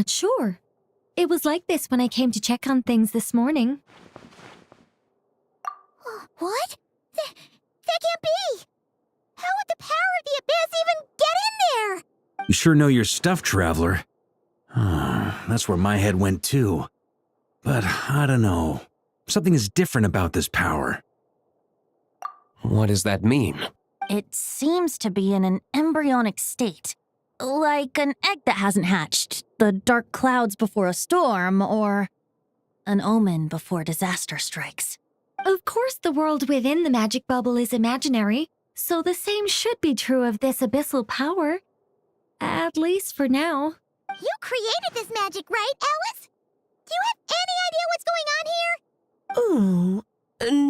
Sure. It was like this when I came to check on things this morning. What? That can't be! How would the power of the abyss even get in there? You sure know your stuff, Traveler. That's where my head went too. But I don't know. Something is different about this power. What does that mean? It seems to be in an embryonic state. Like an egg that hasn't hatched, the dark clouds before a storm, or an omen before disaster strikes. Of course, the world within the magic bubble is imaginary, so the same should be true of this abyssal power. At least for now. You created this magic, right, Alice? Do you have any idea what's going on here? Ooh,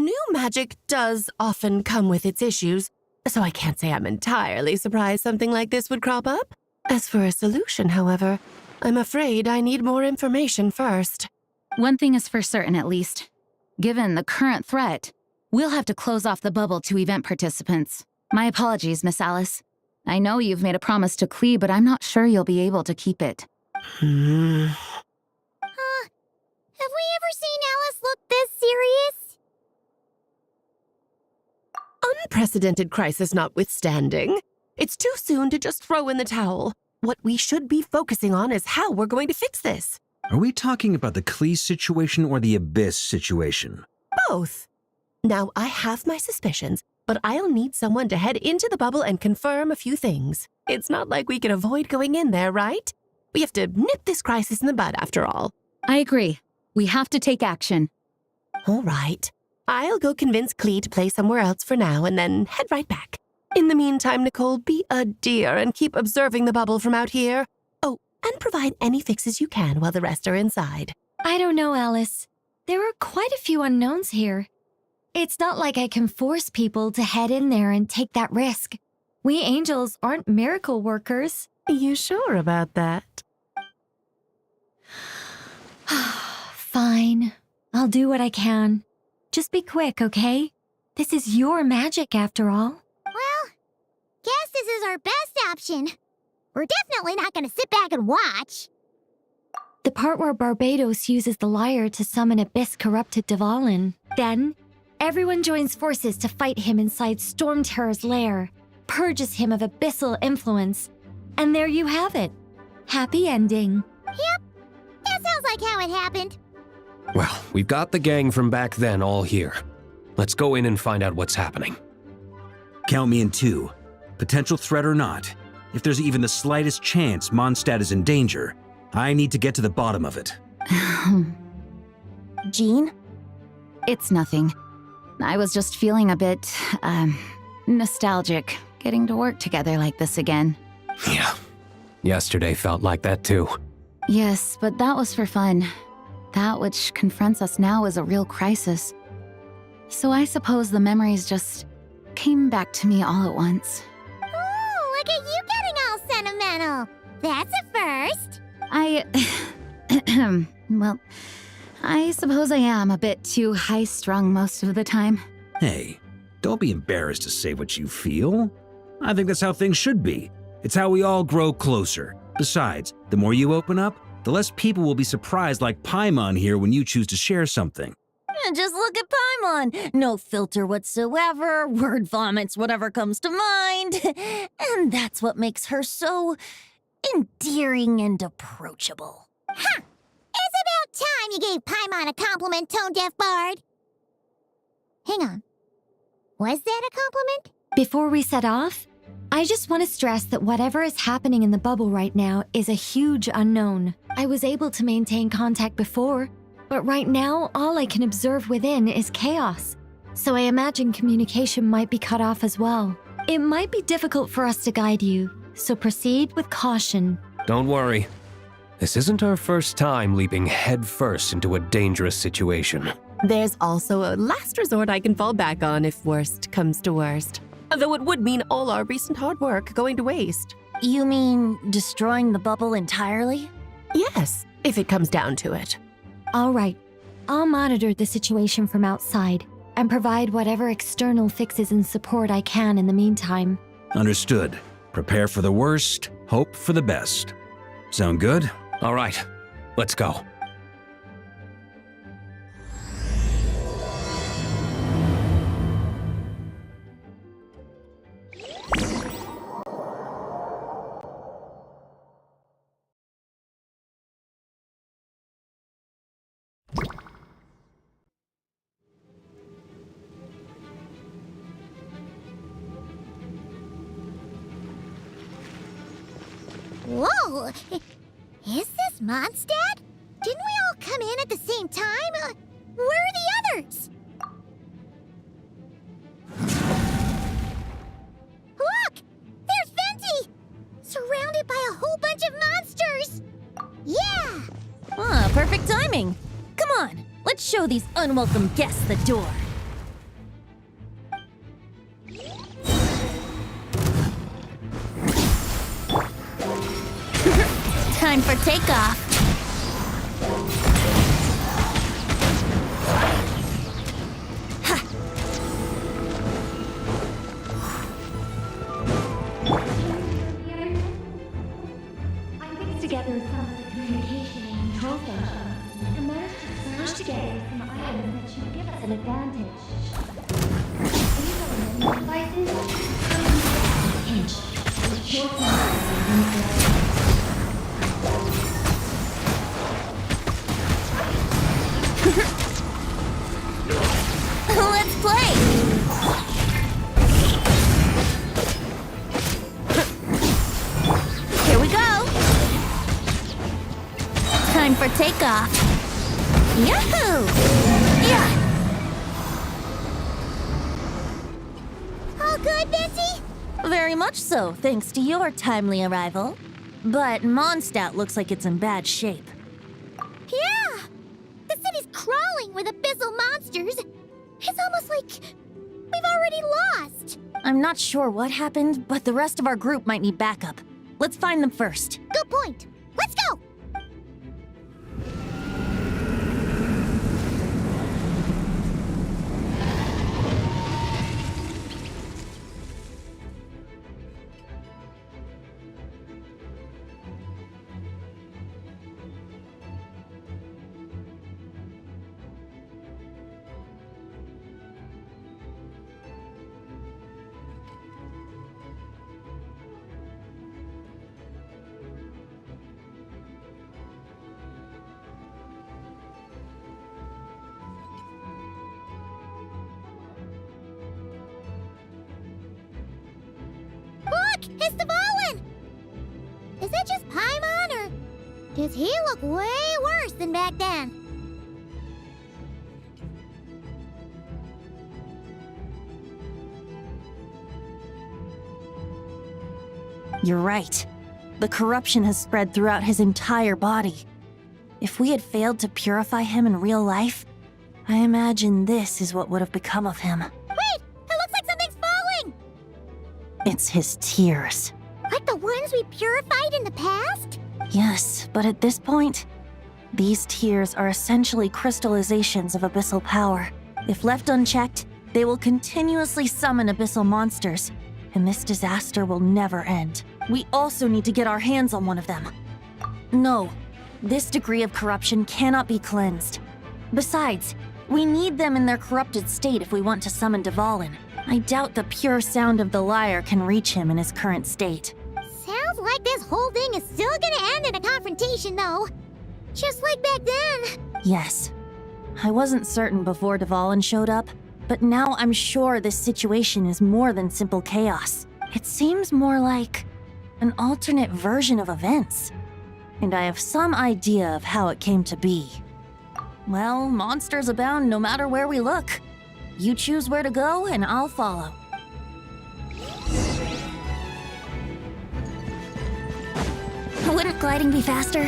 new magic does often come with its issues, so I can't say I'm entirely surprised something like this would crop up. As for a solution, however, I'm afraid I need more information first. One thing is for certain, at least. Given the current threat, we'll have to close off the bubble to event participants. My apologies, Miss Alice. I know you've made a promise to Klee, but I'm not sure you'll be able to keep it. Have we ever seen Alice look this serious? Unprecedented crisis notwithstanding, it's too soon to just throw in the towel. What we should be focusing on is how we're going to fix this. Are we talking about the Klee situation or the Abyss situation? Both. Now, I have my suspicions, but I'll need someone to head into the bubble and confirm a few things. It's not like we can avoid going in there, right? We have to nip this crisis in the bud, after all. I agree. We have to take action. All right. I'll go convince Klee to play somewhere else for now and then head right back. In the meantime, Nicole, be a dear and keep observing the bubble from out here. Oh, and provide any fixes you can while the rest are inside. I don't know, Alice. There are quite a few unknowns here. It's not like I can force people to head in there and take that risk. We angels aren't miracle workers. You sure about that? Fine. I'll do what I can. Just be quick, okay? This is your magic, after all. Well, guess this is our best option. We're definitely not going to sit back and watch. The part where Barbados uses the lyre to summon abyss-corrupted Dvalin. Then, everyone joins forces to fight him inside Storm Terror's lair, purges him of abyssal influence, and there you have it. Happy ending. Yep, that sounds like how it happened. Well, we've got the gang from back then all here. Let's go in and find out what's happening. Count me in two. Potential threat or not, if there's even the slightest chance Mondstadt is in danger, I need to get to the bottom of it. Jean? It's nothing. I was just feeling a bit, nostalgic, getting to work together like this again. Yeah. Yesterday felt like that too. Yes, but that was for fun. That which confronts us now is a real crisis. So I suppose the memories just came back to me all at once. Oh, look at you getting all sentimental. That's a first. Well, I suppose I am a bit too high-strung most of the time. Hey, don't be embarrassed to say what you feel. I think that's how things should be. It's how we all grow closer. Besides, the more you open up, the less people will be surprised like Paimon here when you choose to share something. Just look at Paimon. No filter whatsoever, word vomits whatever comes to mind. And that's what makes her so endearing and approachable. Huh! It's about time you gave Paimon a compliment, tone-deaf bard. Hang on. Was that a compliment? Before we set off, I just want to stress that whatever is happening in the bubble right now is a huge unknown. I was able to maintain contact before, but right now all I can observe within is chaos. So I imagine communication might be cut off as well. It might be difficult for us to guide you, so proceed with caution. Don't worry. This isn't our first time leaping headfirst into a dangerous situation. There's also a last resort I can fall back on if worst comes to worst. Though it would mean all our recent hard work going to waste. You mean destroying the bubble entirely? Yes, if it comes down to it. All right, I'll monitor the situation from outside and provide whatever external fixes and support I can in the meantime. Understood. Prepare for the worst, hope for the best. Sound good? All right, let's go. Whoa! Is this Mondstadt? Didn't we all come in at the same time? Where are the others? Look! There's Venti! Surrounded by a whole bunch of monsters! Yeah! Ah, perfect timing. Come on, let's show these unwelcome guests the door. Time for takeoff. I put together some of the communication and control functions and managed to smash together some items that should give us an advantage. These are devices, hinge, with short numbers. Let's play! Here we go! Time for takeoff. Yahoo! Yeah! All good, Venti? Very much so, thanks to your timely arrival. But Mondstadt looks like it's in bad shape. Yeah! The city's crawling with abyssal monsters. It's almost like we've already lost. I'm not sure what happened, but the rest of our group might need backup. Let's find them first. Good point. Let's go! Look! It's Dvalin! Is that just Paimon, or does he look way worse than back then? You're right. The corruption has spread throughout his entire body. If we had failed to purify him in real life, I imagine this is what would have become of him. Wait! It looks like something's falling! It's his tears. Like the ones we purified in the past? Yes, but at this point, these tears are essentially crystallizations of abyssal power. If left unchecked, they will continuously summon abyssal monsters, and this disaster will never end. We also need to get our hands on one of them. No, this degree of corruption cannot be cleansed. Besides, we need them in their corrupted state if we want to summon Dvalin. I doubt the pure sound of the lyre can reach him in his current state. Sounds like this whole thing is still gonna end in a confrontation, though. Just like back then. Yes. I wasn't certain before Dvalin showed up, But now I'm sure this situation is more than simple chaos. It seems more like an alternate version of events. And I have some idea of how it came to be. Well, monsters abound no matter where we look. You choose where to go, and I'll follow. Wouldn't gliding be faster?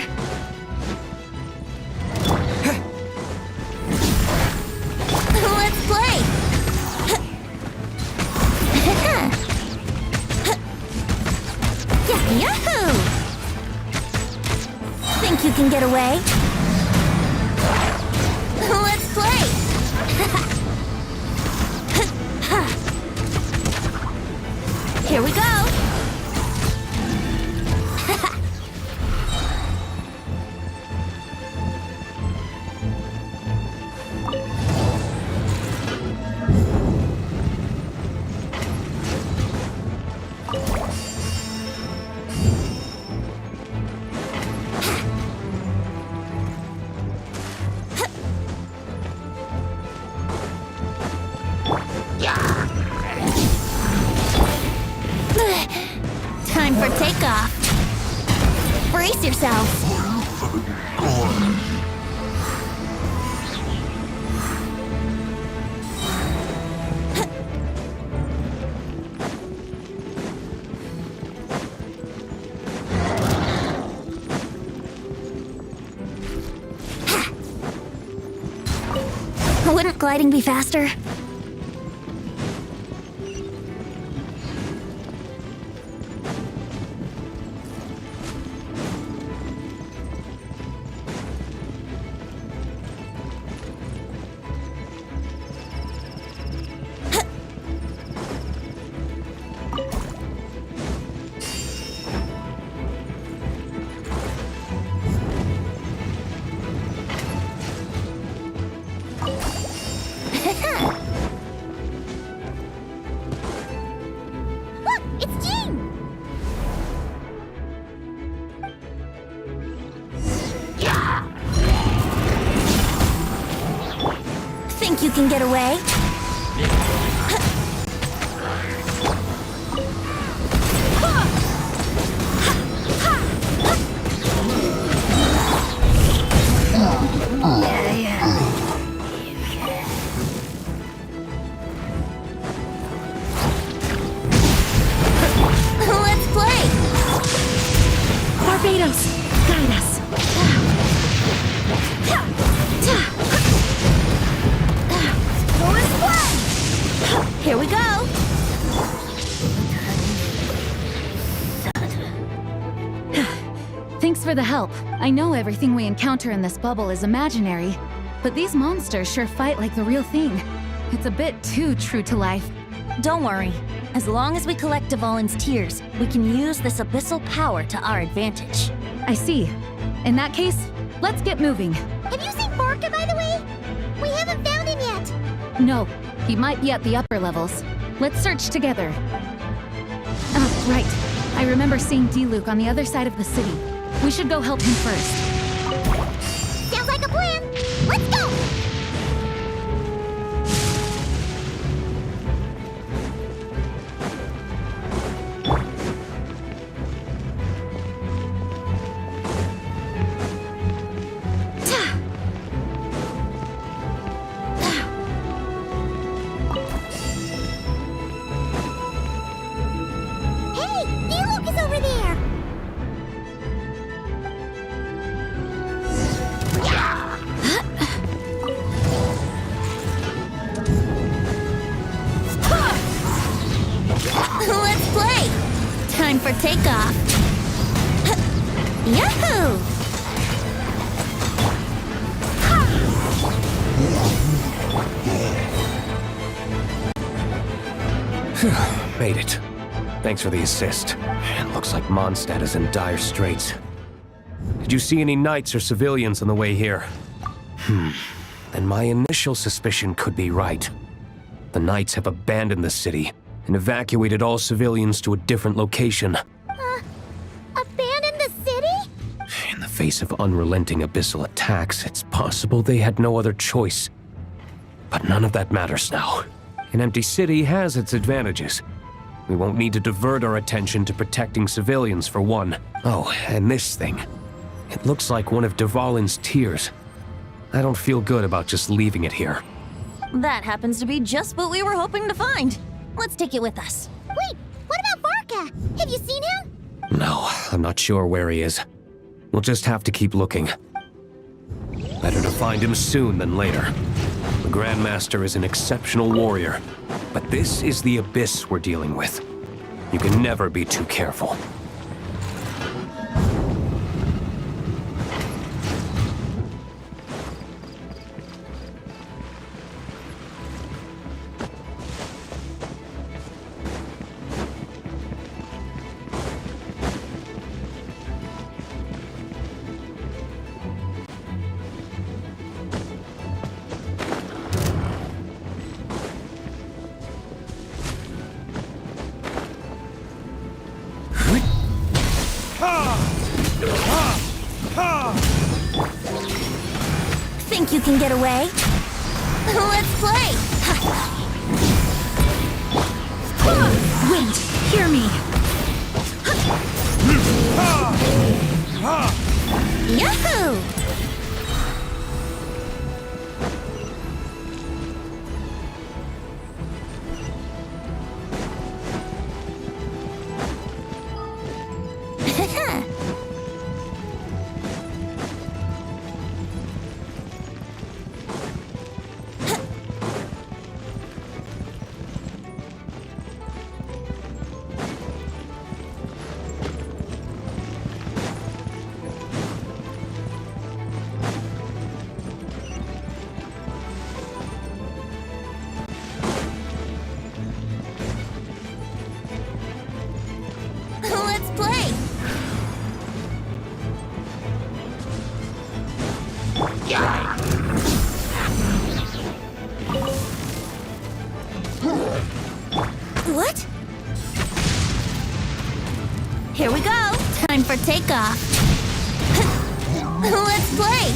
Let's play! Yahoo! Think you can get away? Let's play! Here we go! Time for takeoff. Brace yourself. Wouldn't gliding be faster? Look, it's Jean! Think you can get away? Let's play! Barbados, guide us. Here we go! Thanks for the help. I know everything we encounter in this bubble is imaginary, but these monsters sure fight like the real thing. It's a bit too true to life. Don't worry. As long as we collect Dvalin's tears, we can use this abyssal power to our advantage. I see. In that case, let's get moving. Have you seen Borka, by the way? We haven't found him yet. No, he might be at the upper levels. Let's search together. Oh, right. I remember seeing D-Luke on the other side of the city. We should go help him first. Sounds like a plan. Let's go! Hey, D-Luke is over there! Let's play! Time for takeoff! Yahoo! Made it. Thanks for the assist. It looks like Mondstadt is in dire straits. Did you see any knights or civilians on the way here? Then my initial suspicion could be right. The knights have abandoned the city and evacuated all civilians to a different location. Abandon the city? In the face of unrelenting abyssal attacks, it's possible they had no other choice. But none of that matters now. An empty city has its advantages. We won't need to divert our attention to protecting civilians for one. Oh, and this thing. It looks like one of Dvalin's tears. I don't feel good about just leaving it here. That happens to be just what we were hoping to find. Let's take it with us. Wait, what about Varka? Have you seen him? No, I'm not sure where he is. We'll just have to keep looking. Better to find him soon than later. The Grandmaster is an exceptional warrior, but this is the abyss we're dealing with. You can never be too careful. Think you can get away? Let's play! Wait, hear me. Yahoo! Let's play! What? Here we go! Time for takeoff! Let's play!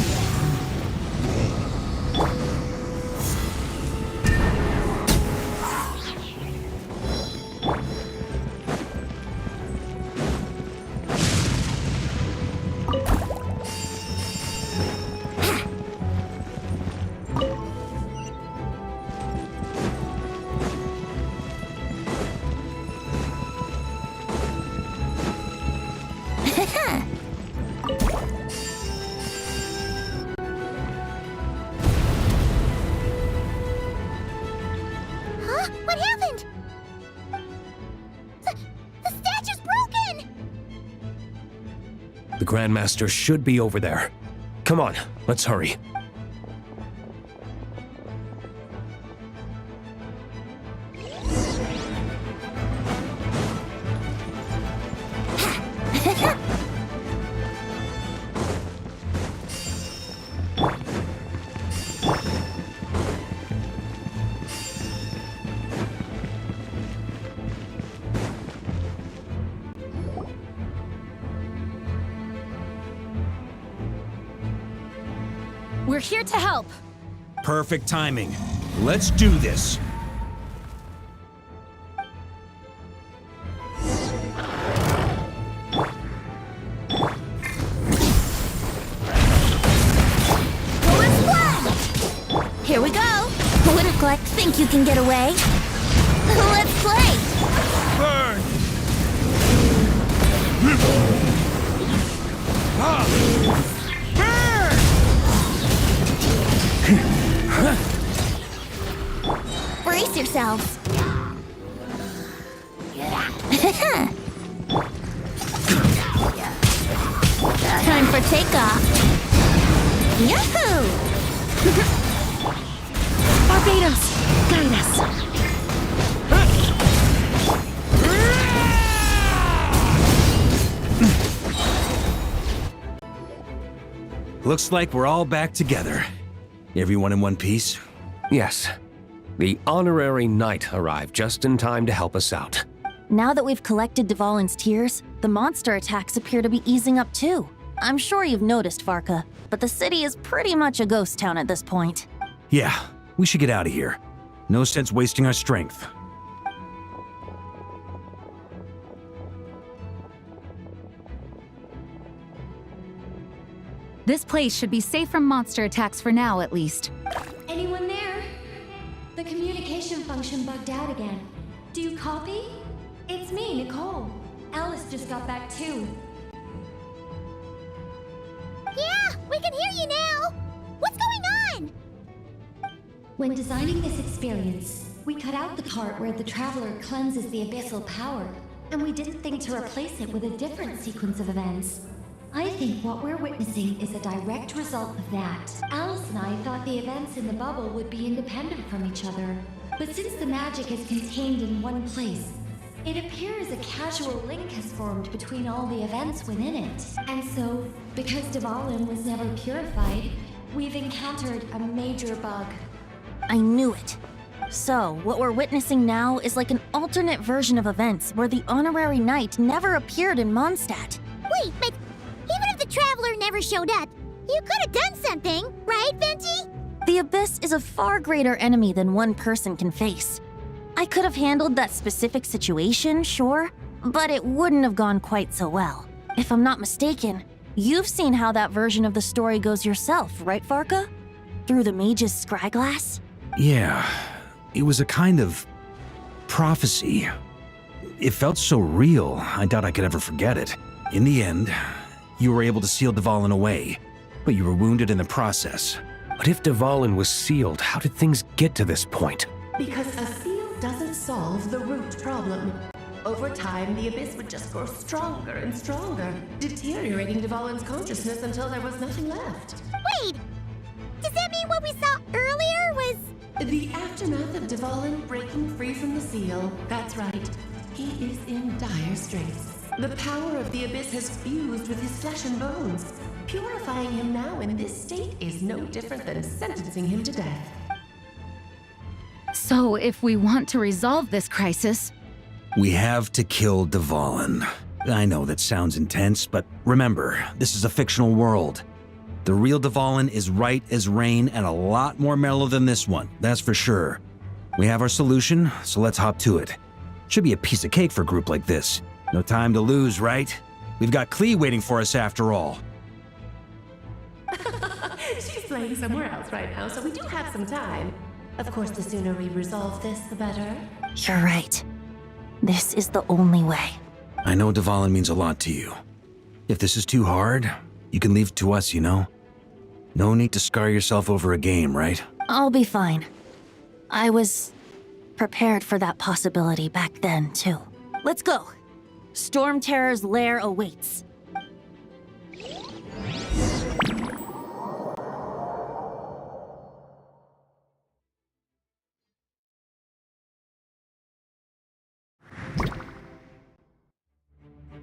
Huh? What happened? The statue's broken! The Grandmaster should be over there. Come on, let's hurry. We're here to help. Perfect timing. Let's do this. Let's play! Here we go! Wouldn't Gleck think you can get away? Let's play! Burn! Brace yourselves! Time for takeoff! Yahoo! Barbados, guide us. Looks like we're all back together. Everyone in one piece? Yes. The honorary knight arrived just in time to help us out. Now that we've collected Dvalin's tears, the monster attacks appear to be easing up too. I'm sure you've noticed, Varka, but the city is pretty much a ghost town at this point. Yeah, We should get out of here. No sense wasting our strength. This place should be safe from monster attacks for now, at least. Anyone there? The communication function bugged out again. Do you copy? It's me, Nicole. Alice just got back too. Yeah, we can hear you now! What's going on? When designing this experience, we cut out the part where the traveler cleanses the abyssal power, and we didn't think to replace it with a different sequence of events. I think what we're witnessing is a direct result of that. Alice and I thought the events in the bubble would be independent from each other, but since the magic is contained in one place, it appears a casual link has formed between all the events within it. And so, because Dvalin was never purified, we've encountered a major bug. I knew it. So, what we're witnessing now is like an alternate version of events where the honorary knight never appeared in Mondstadt. Wait, but even if the Traveler never showed up, you could have done something, right, Venti? The Abyss is a far greater enemy than one person can face. I could have handled that specific situation, sure, but it wouldn't have gone quite so well. If I'm not mistaken, you've seen how that version of the story goes yourself, right, Farka? Through the mage's scryglass? Yeah, it was a kind of prophecy. It felt so real, I doubt I could ever forget it. In the end, you were able to seal Dvalin away, but you were wounded in the process. But if Dvalin was sealed, how did things get to this point? Because a seal doesn't solve the root problem. Over time, the Abyss would just grow stronger and stronger, deteriorating Dvalin's consciousness until there was nothing left. Wait! Does that mean what we saw earlier was... The aftermath of Dvalin breaking free from the seal. That's right. He is in dire straits. The power of the Abyss has fused with his flesh and bones. Purifying him now in this state is no different than sentencing him to death. So, if we want to resolve this crisis, We have to kill Dvalin. I know that sounds intense, but remember, this is a fictional world. The real Dvalin is right as rain and a lot more mellow than this one, that's for sure. We have our solution, so let's hop to it. Should be a piece of cake for a group like this. No time to lose, right? We've got Klee waiting for us after all. She's playing somewhere else right now, so we do have some time. Of course, the sooner we resolve this, the better. You're right. This is the only way. I know Dvalin means a lot to you. If this is too hard, you can leave it to us, you know? No need to scar yourself over a game, right? I'll be fine. I was prepared for that possibility back then, too. Let's go. Storm Terror's lair awaits.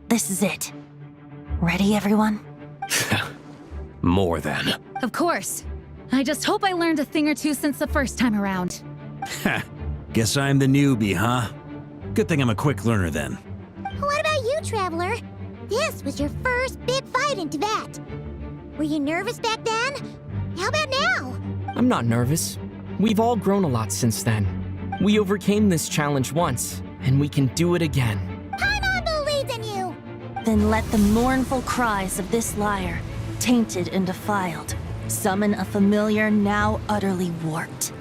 This is it. Ready, everyone? More than. of course. I just hope I learned a thing or two since the first time around. Ha! Guess I'm the newbie, huh? Good thing I'm a quick learner then. What about you, Traveler? This was your first big fight in Tibet. Were you nervous back then? How about now? I'm not nervous. We've all grown a lot since then. We overcame this challenge once, and we can do it again. Paimon believes in you! Then let the mournful cries of this lyre, tainted and defiled, summon a familiar now utterly warped.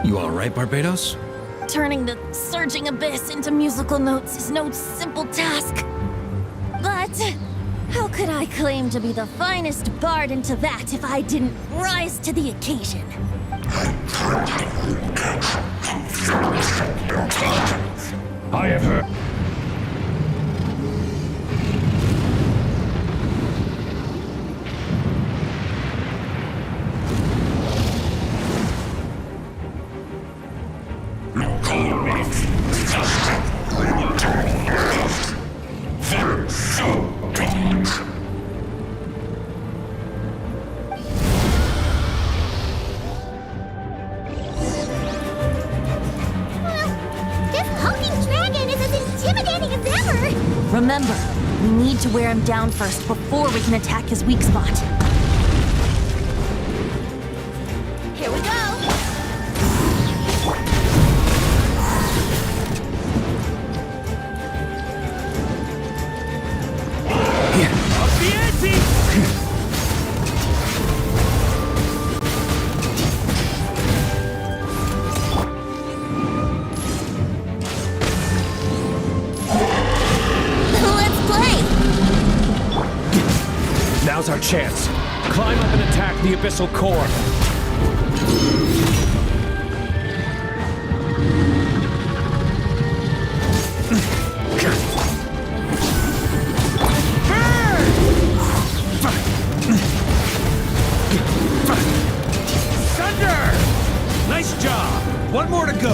You alright, Barbados? Turning the surging abyss into musical notes is no simple task. But how could I claim to be the finest bard in Tibet if I didn't rise to the occasion? I have heard. Well, this hulking dragon is as intimidating as ever! Remember, need to wear him down first before we can attack his weak spot. Here we go! Now's our chance. Climb up and attack the abyssal core. Thunder! Nice job! One more to go!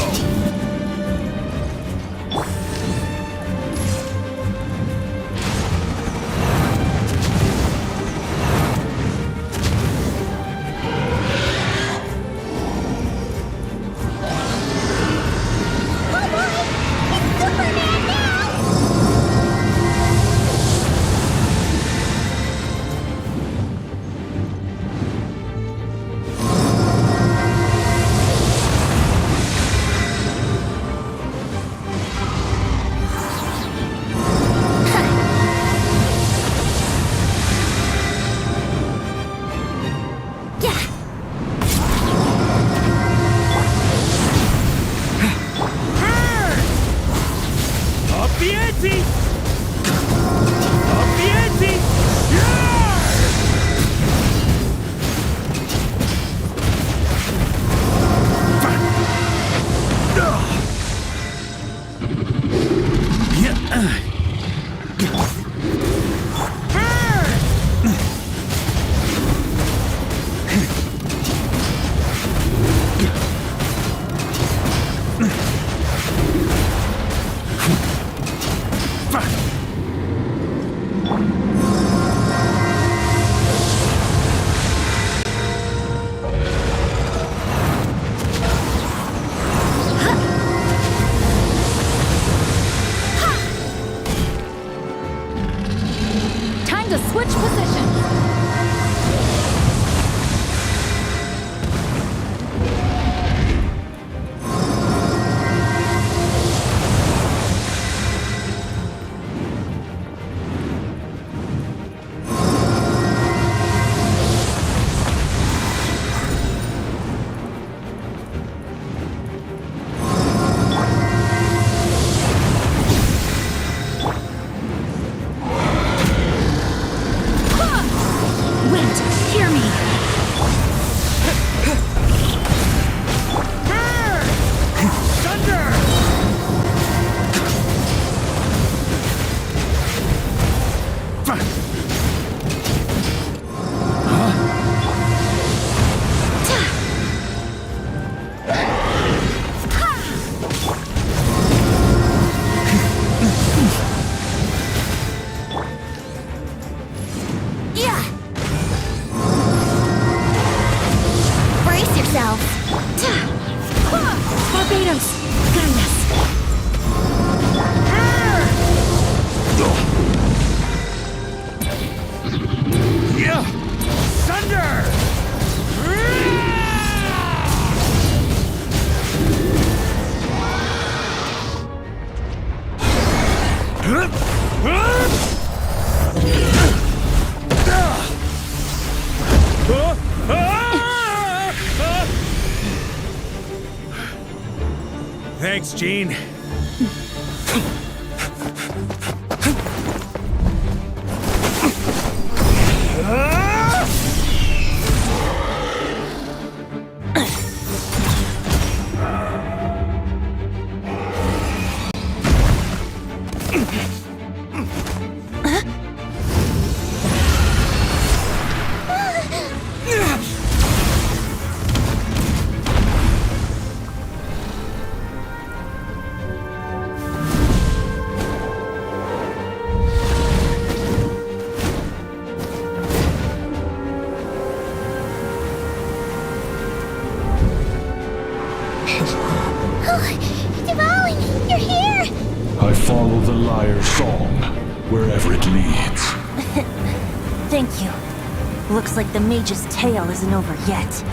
Thanks, Gene. Dvalin, you're here! I follow the lyre's song. wherever it leads. Thank you. Looks like the mage's tale isn't over yet.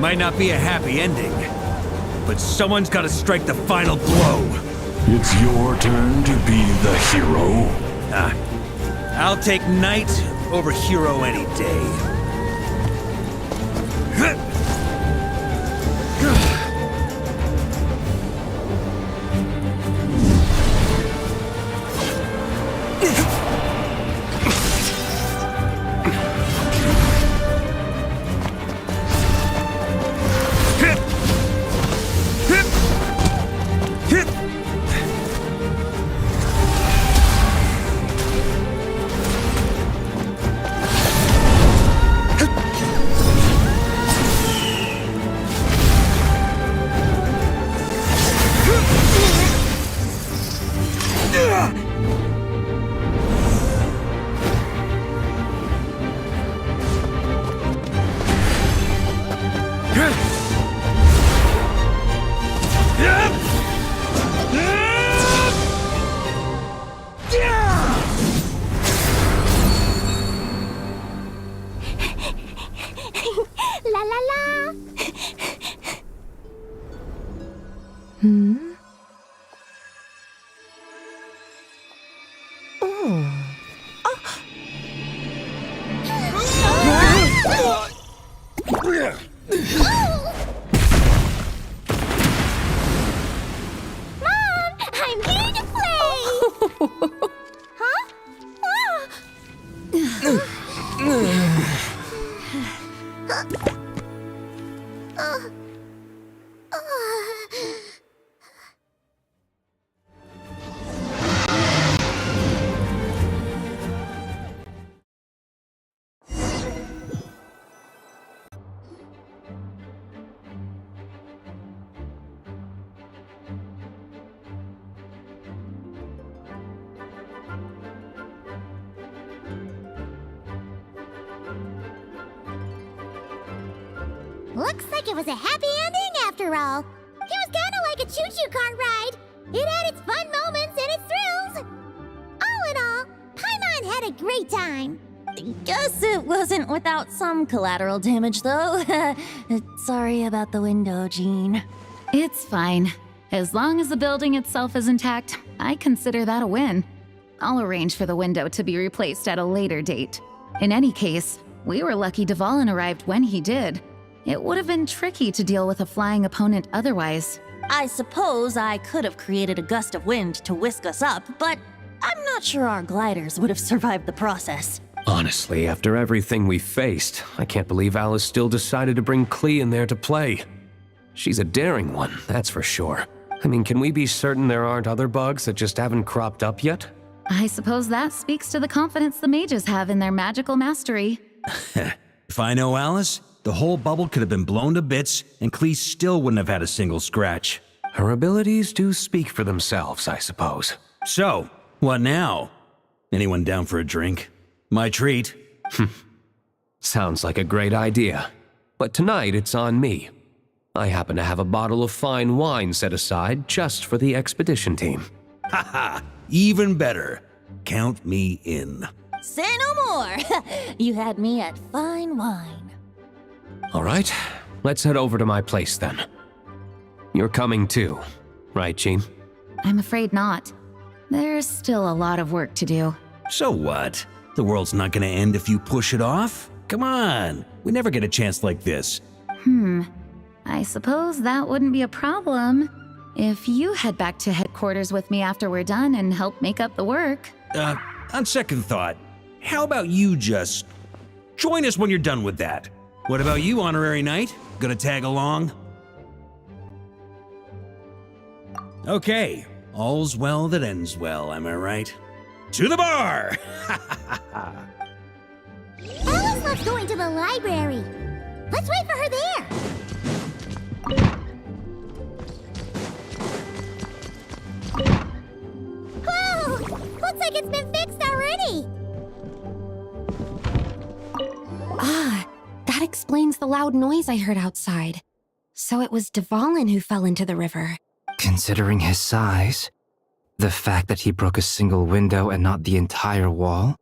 Might not be a happy ending, but someone's gotta strike the final blow. It's your turn to be the hero. I'll take knight over hero any day. La la la! Mom, I'm here to play! Huh? Looks like it was a happy ending after all. It was kind of like a choo-choo car ride. It had its fun moments and its thrills. All in all, Paimon had a great time. Guess it wasn't without some collateral damage, though. Sorry about the window, Jean. It's fine. As long as the building itself is intact, I consider that a win. I'll arrange for the window to be replaced at a later date. In any case, we were lucky Dvalin arrived when he did. It would have been tricky to deal with a flying opponent otherwise. I suppose I could have created a gust of wind to whisk us up, but I'm not sure our gliders would have survived the process. Honestly, after everything we faced, I can't believe Alice still decided to bring Klee in there to play. She's a daring one, that's for sure. I mean, can we be certain there aren't other bugs that just haven't cropped up yet? I suppose that speaks to the confidence the mages have in their magical mastery. If I know Alice, the whole bubble could have been blown to bits, and Klee still wouldn't have had a single scratch. Her abilities do speak for themselves, I suppose. So, what now? Anyone down for a drink? My treat. Sounds like a great idea. But tonight it's on me. I happen to have a bottle of fine wine set aside just for the expedition team. Haha, even better. Count me in. Say no more. You had me at fine wine. All right, let's head over to my place then. You're coming too, right, Jean? I'm afraid not. There's still a lot of work to do. So what? The world's not gonna end if you push it off? Come on, we never get a chance like this. I suppose that wouldn't be a problem if you head back to headquarters with me after we're done and help make up the work. On second thought, how about you just join us when you're done with that? What about you, Honorary Knight? Gonna tag along? Okay, All's well that ends well, am I right? To the bar! Alice loves going to the library. Let's wait for her there. Whoa! Looks like it's been fixed already. Ah, that explains the loud noise I heard outside. So it was Dvalin who fell into the river. Considering his size, the fact that he broke a single window and not the entire wall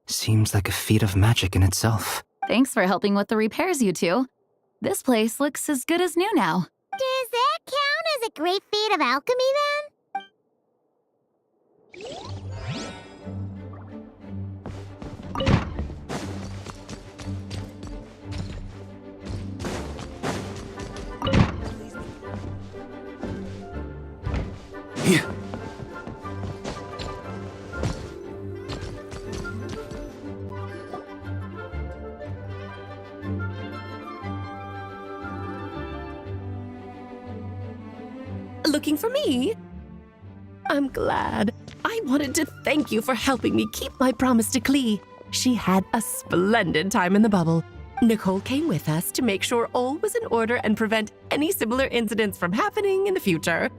seems like a feat of magic in itself. Thanks for helping with the repairs, you two. This place looks as good as new now. Does that count as a great feat of alchemy then? Here. Looking for me? I'm glad. I wanted to thank you for helping me keep my promise to Klee. She had a splendid time in the bubble. Nicole came with us to make sure all was in order and prevent any similar incidents from happening in the future.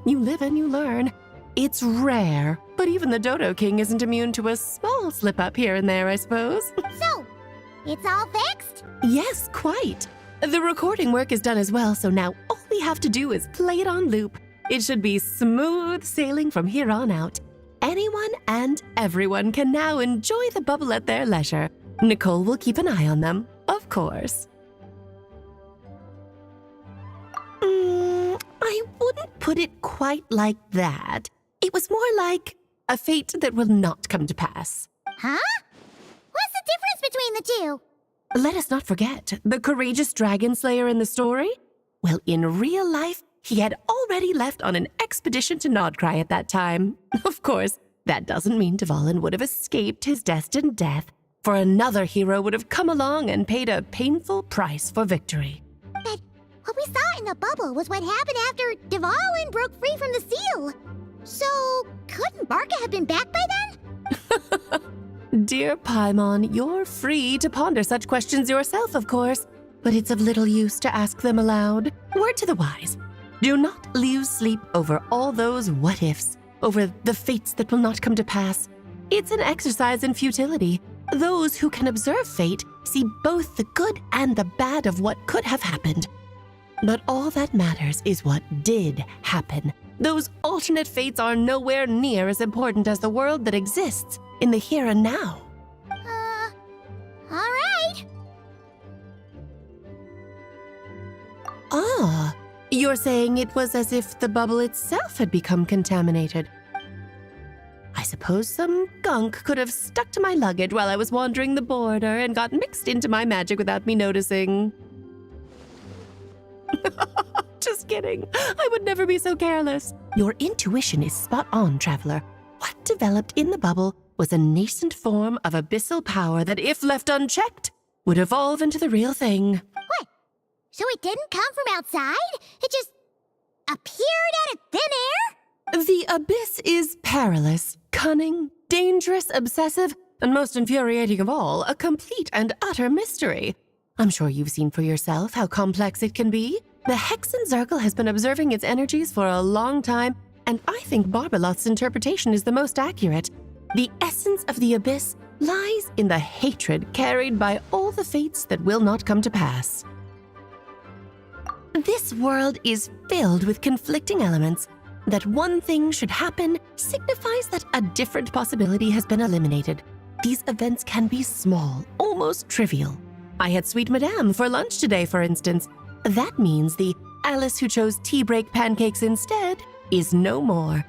You live and you learn. It's rare, but even the Dodo King isn't immune to a small slip-up here and there, I suppose. So, it's all fixed? Yes, quite. The recording work is done as well, so now all we have to do is play it on loop. It should be smooth sailing from here on out. Anyone and everyone can now enjoy the bubble at their leisure. Nicole will keep an eye on them, of course. I wouldn't put it quite like that. It was more like a fate that will not come to pass. Huh? What's the difference between the two? Let us not forget the courageous dragon slayer in the story. Well, in real life, he had already left on an expedition to Nodcry at that time. Of course, that doesn't mean Dvalin would have escaped his destined death, for another hero would have come along and paid a painful price for victory. But what we saw in the bubble was what happened after Dvalin broke free from the seal. So, couldn't Barca have been back by then? Dear Paimon, you're free to ponder such questions yourself, of course, but it's of little use to ask them aloud. Word to the wise. Do not lose sleep over all those what-ifs, over the fates that will not come to pass. It's an exercise in futility. Those who can observe fate see both the good and the bad of what could have happened. But all that matters is what did happen. Those alternate fates are nowhere near as important as the world that exists in the here and now. All right. Ah, you're saying it was as if the bubble itself had become contaminated. I suppose some gunk could have stuck to my luggage while I was wandering the border and got mixed into my magic without me noticing. Just kidding. I would never be so careless. Your intuition is spot on, traveler. What developed in the bubble was a nascent form of abyssal power that, if left unchecked, would evolve into the real thing. What? So it didn't come from outside? It just appeared out of thin air? The abyss is perilous, cunning, dangerous, obsessive, and most infuriating of all, a complete and utter mystery. I'm sure you've seen for yourself how complex it can be. The Hexen Circle has been observing its energies for a long time, and I think Barbalot's interpretation is the most accurate. The essence of the abyss lies in the hatred carried by all the fates that will not come to pass. This world is filled with conflicting elements. That one thing should happen signifies that a different possibility has been eliminated. These events can be small, almost trivial. I had Sweet Madame for lunch today, for instance. That means the Alice who chose tea break pancakes instead is no more.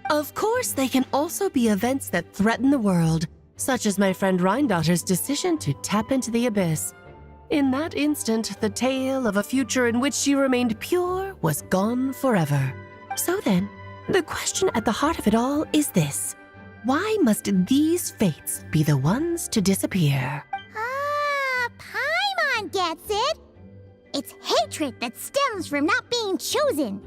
Of course, they can also be events that threaten the world, such as my friend Rhindotter's decision to tap into the abyss. In that instant, the tale of a future in which she remained pure was gone forever. So then, the question at the heart of it all is this: why must these fates be the ones to disappear? Ah, Paimon gets it. It's hatred that stems from not being chosen.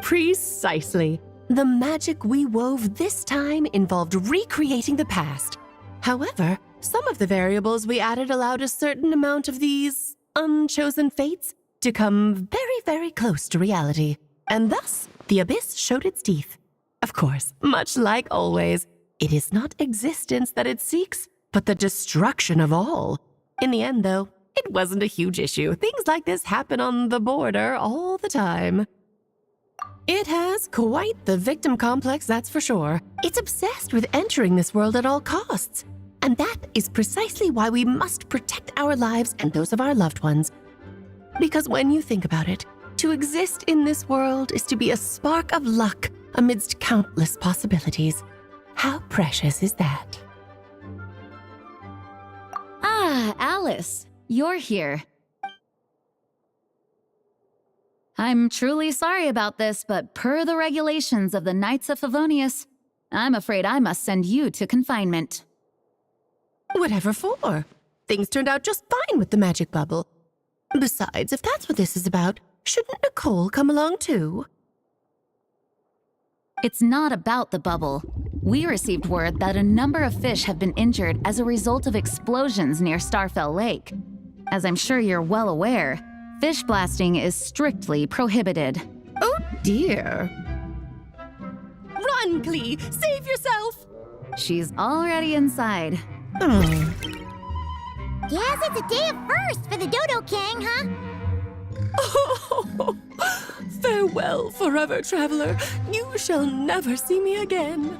Precisely. The magic we wove this time involved recreating the past. However, some of the variables we added allowed a certain amount of these unchosen fates to come very, very close to reality. And thus, the abyss showed its teeth. Of course, much like always, it is not existence that it seeks, but the destruction of all. In the end, though, it wasn't a huge issue. Things like this happen on the border all the time. It has quite the victim complex, that's for sure. It's obsessed with entering this world at all costs. And that is precisely why we must protect our lives and those of our loved ones. Because when you think about it, to exist in this world is to be a spark of luck amidst countless possibilities. How precious is that? Ah, Alice, you're here. I'm truly sorry about this, but per the regulations of the Knights of Favonius, I'm afraid I must send you to confinement. Whatever for? Things turned out just fine with the magic bubble. Besides, if that's what this is about, shouldn't Nicole come along too? It's not about the bubble. We received word that a number of fish have been injured as a result of explosions near Starfell Lake. As I'm sure you're well aware, fish blasting is strictly prohibited. Oh dear. Run, Clee! Save yourself! She's already inside. Guess it's a day of first for the Dodo King, huh? Oh, farewell, forever traveler. You shall never see me again.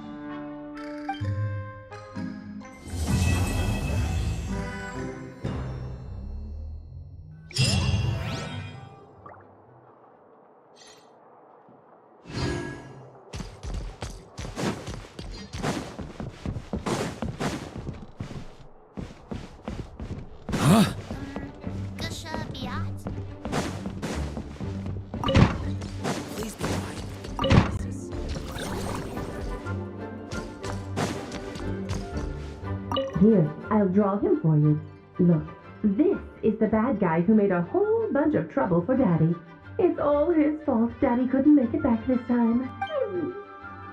Here, I'll draw him for you. Look, this is the bad guy who made a whole bunch of trouble for Daddy. It's all his fault Daddy couldn't make it back this time.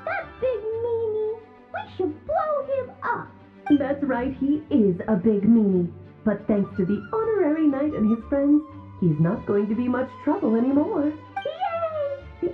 That big meanie! We should blow him up! That's right, he is a big meanie. But thanks to the honorary knight and his friends, he's not going to be much trouble anymore. Yay! The